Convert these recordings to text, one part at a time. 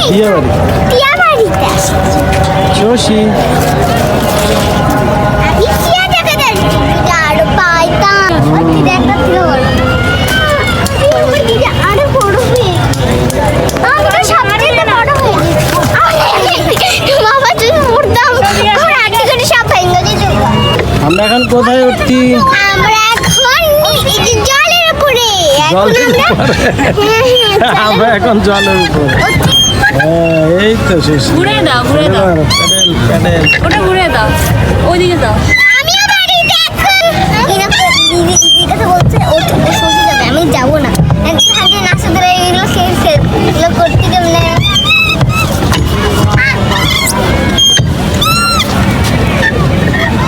টিয়া বাড়িতে শশী আমি টিয়া দেখে যাচ্ছি আর পাইতাম দিদি একটা ছিল বড় দিদি আরো বড় হয়ে আমি তো সবচেয়ে বড় হয়ে গেছি বাবা তুই উঠতাম আর আটি করে সব ভেঙে যেত আমরা এখন কোথায় উঠছি? আমরা এখন জলের উপরে আমরা এখন জলের উপরে। এই তো শেষ। ঘুরে দাও প্যাডেল প্যাডেল। ওটা ঘুরে দাও ওইদিকে দাও। আমিও বাড়িতে এখন দিদি কথা বলছে ও শ্বশুর যাবে আমি যাবো না হাতে নাচা ধরে এগুলো এগুলো করতে কেমনে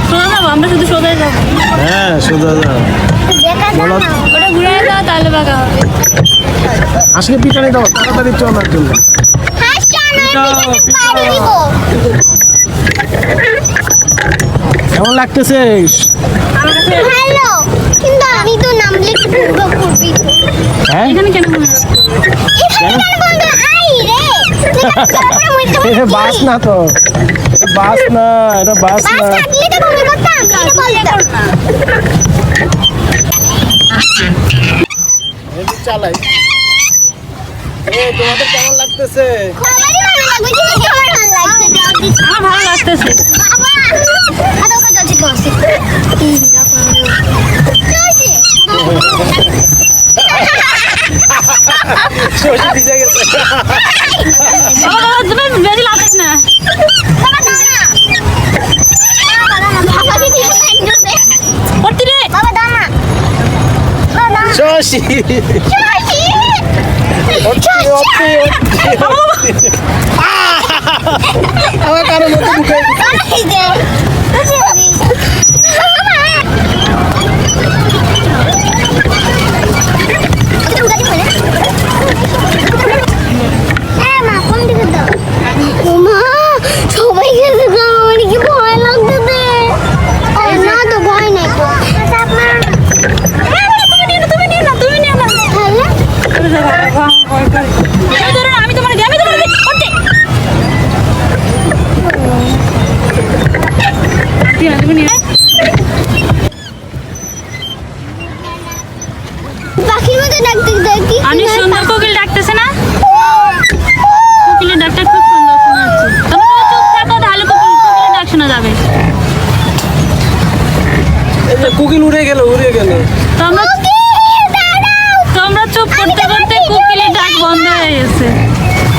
সোজা যাবো আমরা শুধু সোজা যাবো। হ্যাঁ সোজা যাও। দেখা যাও না ওটা ঘুরে দাও তাহলে বাঁকা হবে। আজকে পিটানি দাও তাড়াতাড়ি চল আর জন্য। হাসটা না পাড়ি দিব কেমন লাগতেছে? ভালো কিন্তু আমি তো নামলে পূর্ব করবি হ্যাঁ এখানে কেন ঘুরে এখানে বন্ধু আই রে এটা বাস না তো, এটা বাস না, এটা বাস না। বাস থাকলে তো ঘুরে করতাম এটা বলতাম এটা চালাই। তোমাদের কেমন লাগতেছে? খুবই ভালো লাগবে কিন্তু আমার ভালো লাগছে আমার ভালো লাগতেছে। শশী ভিজে গেছে। তুমি বেশি লাগাস না। করতি রে শশী আমার কারো মতো মুখে